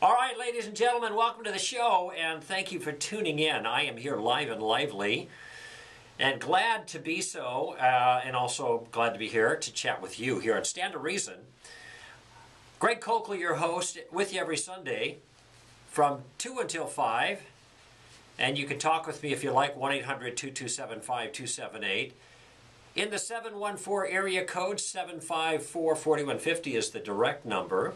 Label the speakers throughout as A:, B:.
A: All right, ladies and gentlemen, welcome to the show, and thank you for tuning in. I am here live and lively, and glad to be so, and also glad to be here to chat with you here on Stand to Reason. Greg Coakley, your host, with you every Sunday from 2 until 5, and you can talk with me if you like, 1-800-227-5278. In the 714 area code, 754-4150 is the direct number.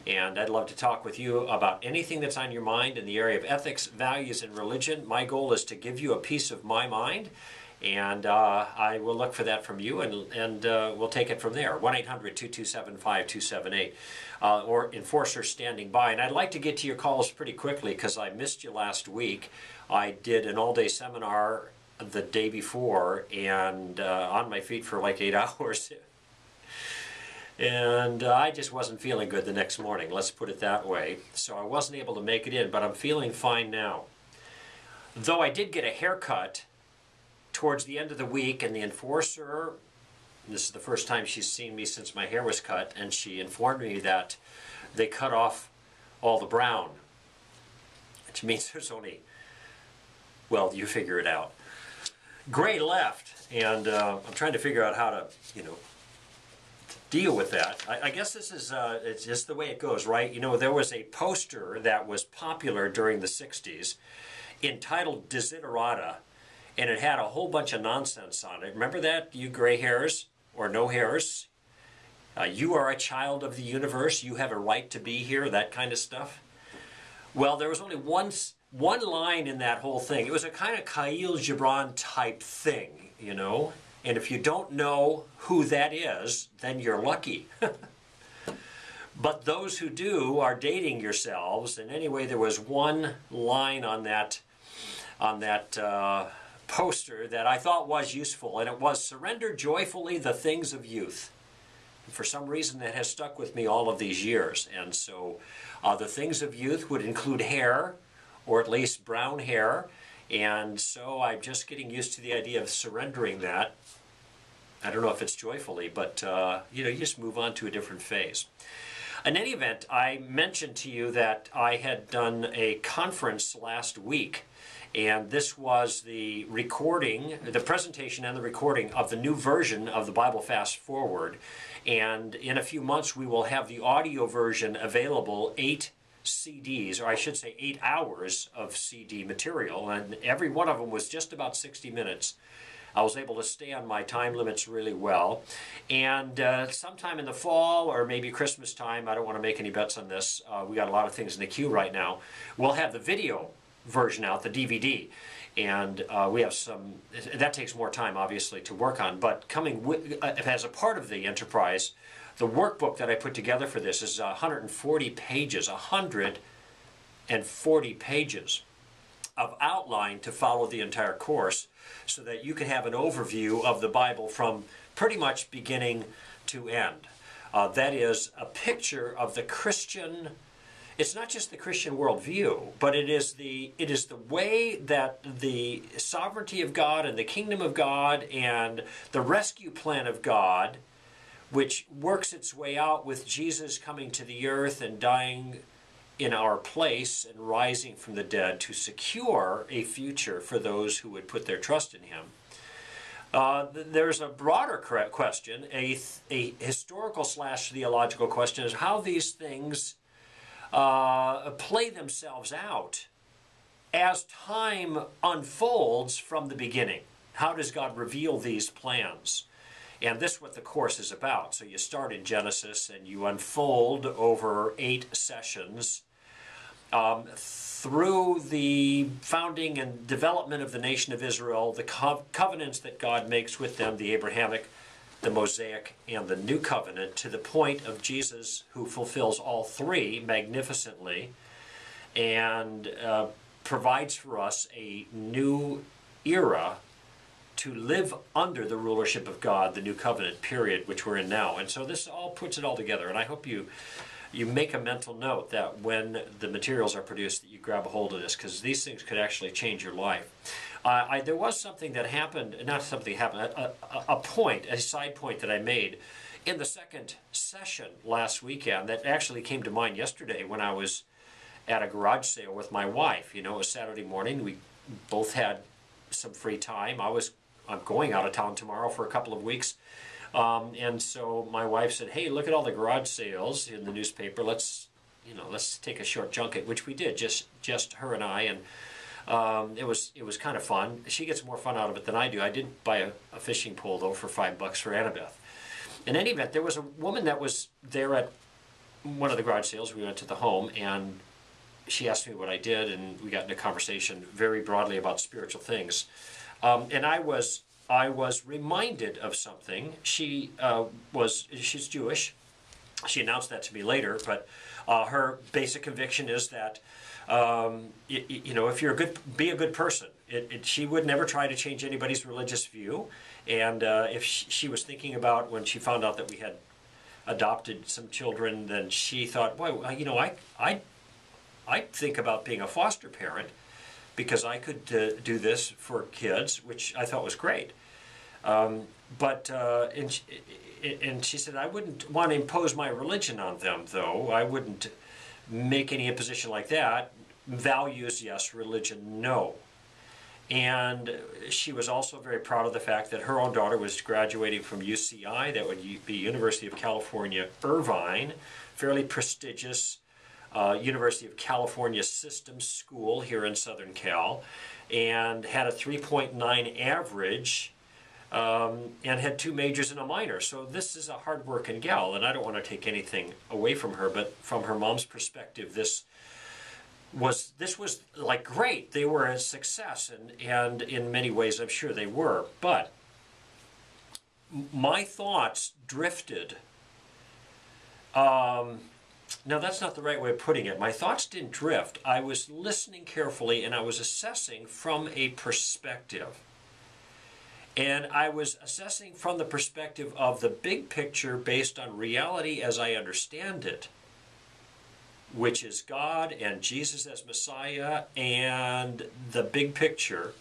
A: And I'd love to talk with you about anything that's on your mind in the area of ethics, values, and religion. My goal is to give you a piece of my mind, and I will look for that from you, and we'll take it from there. 1-800-227-5278, or Enforcer standing by. And I'd like to get to your calls pretty quickly because I missed you last week. I did an all-day seminar the day before, and on my feet for like 8 hours. And I just wasn't feeling good the next morning, let's put it that way. So I wasn't able to make it in, but I'm feeling fine now. Though I did get a haircut towards the end of the week, and the Enforcer, this is the first time she's seen me since my hair was cut, and she informed me that they cut off all the brown, which means there's only, well, you figure it out, gray left. And I'm trying to figure out how to, deal with that. I guess this is it's just the way it goes, right? There was a poster that was popular during the 60s entitled Desiderata, and it had a whole bunch of nonsense on it. Remember that, you gray hairs or no hairs? You are a child of the universe. You have a right to be here, that kind of stuff. Well, there was only one line in that whole thing. It was a kind of Khalil Gibran type thing, And if you don't know who that is, then you're lucky. But those who do are dating yourselves. And anyway, there was one line on that poster that I thought was useful, and it was, "Surrender joyfully the things of youth." And for some reason, that has stuck with me all of these years. And so the things of youth would include hair, or at least brown hair. And so I'm just getting used to the idea of surrendering that. I don't know if it's joyfully, but you just move on to a different phase. In any event, I mentioned to you that I had done a conference last week, and this was the recording, the presentation and the recording of the new version of the Bible Fast Forward. And in a few months, we will have the audio version available, 8 CDs, or I should say 8 hours of CD material, and every one of them was just about 60 minutes. I was able to stay on my time limits really well. And sometime in the fall, or maybe Christmas time, I don't want to make any bets on this, we got a lot of things in the queue right now, we'll have the video version out, the DVD. And we have some, that takes more time obviously to work on, but coming as a part of the enterprise, the workbook that I put together for this is 140 pages, 140 pages of outline to follow the entire course, so that you can have an overview of the Bible from pretty much beginning to end. That is a picture of the Christian. It's not just the Christian worldview, but it is the way that the sovereignty of God and the kingdom of God and the rescue plan of God, which works its way out with Jesus coming to the earth and dying in our place and rising from the dead to secure a future for those who would put their trust in him. There's a broader question, a historical/theological question, is how these things play themselves out as time unfolds from the beginning. How does God reveal these plans? And this is what the course is about. So you start in Genesis and you unfold over 8 sessions through the founding and development of the nation of Israel, the covenants that God makes with them, the Abrahamic, the Mosaic, and the New Covenant, to the point of Jesus, who fulfills all 3 magnificently and provides for us a new era to live under the rulership of God, the New Covenant period, which we're in now. And so this all puts it all together, and I hope you make a mental note that when the materials are produced that you grab a hold of this, because these things could actually change your life. There was something that happened, not something happened, a side point that I made in the second session last weekend that actually came to mind yesterday when I was at a garage sale with my wife. You know, it was Saturday morning. We both had some free time. I'm going out of town tomorrow for a couple of weeks. And so my wife said, hey, look at all the garage sales in the newspaper. Let's take a short junket, which we did, just her and I. And it was kind of fun. She gets more fun out of it than I do. I did buy a fishing pole, though, for $5 for Annabeth. In any event, there was a woman that was there at one of the garage sales. We went to the home, and she asked me what I did, and we got into a conversation very broadly about spiritual things. And I was reminded of something. She's Jewish. She announced that to me later, but her basic conviction is that if you're be a good person. She would never try to change anybody's religious view, and if she was thinking about when she found out that we had adopted some children, then she thought, boy, I think about being a foster parent because I could do this for kids, which I thought was great. And she said, I wouldn't want to impose my religion on them, though. I wouldn't make any imposition like that. Values, yes. Religion, no. And she was also very proud of the fact that her own daughter was graduating from UCI, that would be University of California, Irvine, fairly prestigious University of California Systems School here in Southern Cal, and had a 3.9 average, and had 2 majors and a minor. So this is a hard-working gal, and I don't want to take anything away from her, but from her mom's perspective, this was like great. They were a success, and in many ways I'm sure they were. But my thoughts drifted. No, that's not the right way of putting it. My thoughts didn't drift. I was listening carefully, and I was assessing from a perspective. And I was assessing from the perspective of the big picture based on reality as I understand it, which is God and Jesus as Messiah, and the big picture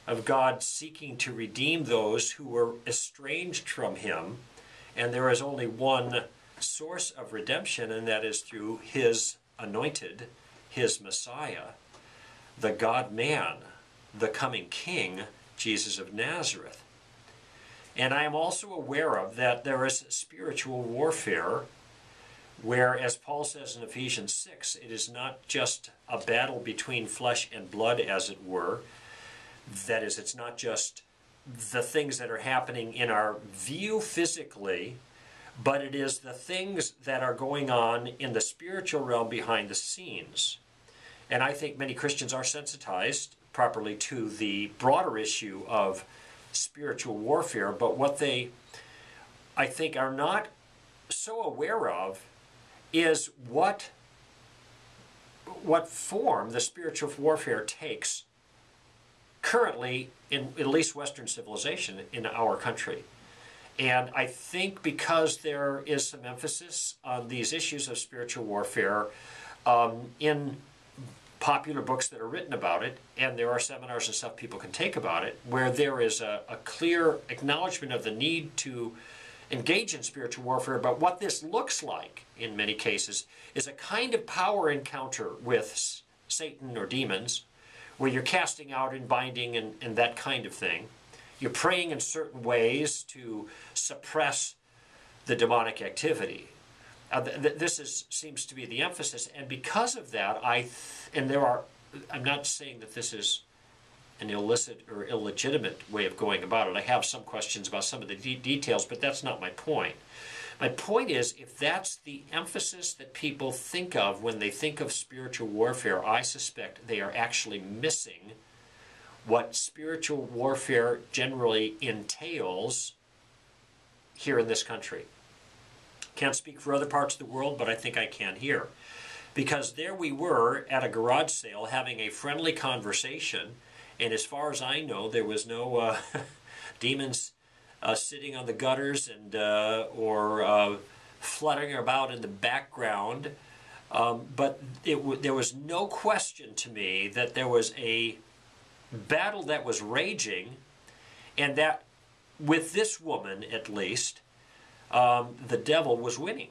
A: of God seeking to redeem those who were estranged from Him. And there is only one source of redemption, and that is through His anointed, His Messiah, the God-man, the coming King, Jesus of Nazareth. And I am also aware of that there is spiritual warfare where, as Paul says in Ephesians 6, it is not just a battle between flesh and blood, as it were. That is, it's not just the things that are happening in our view physically, but it is the things that are going on in the spiritual realm behind the scenes. And I think many Christians are sensitized properly to the broader issue of spiritual warfare, but what they, I think, are not so aware of is what form the spiritual warfare takes currently in at least Western civilization in our country. And I think because there is some emphasis on these issues of spiritual warfare in popular books that are written about it, and there are seminars and stuff people can take about it, where there is a clear acknowledgement of the need to engage in spiritual warfare, but what this looks like in many cases is a kind of power encounter with Satan or demons, where you're casting out and binding and that kind of thing. You're praying in certain ways to suppress the demonic activity. Seems to be the emphasis, and because of that, I'm not saying that this is an illicit or illegitimate way of going about it. I have some questions about some of the details, but that's not my point. My point is, if that's the emphasis that people think of when they think of spiritual warfare, I suspect they are actually missing what spiritual warfare generally entails here in this country. Can't speak for other parts of the world, but I think I can here. Because there we were at a garage sale having a friendly conversation, and as far as I know, there was no demons sitting on the gutters and or fluttering about in the background. But there was no question to me that there was a battle that was raging, and that with this woman at least, the devil was winning.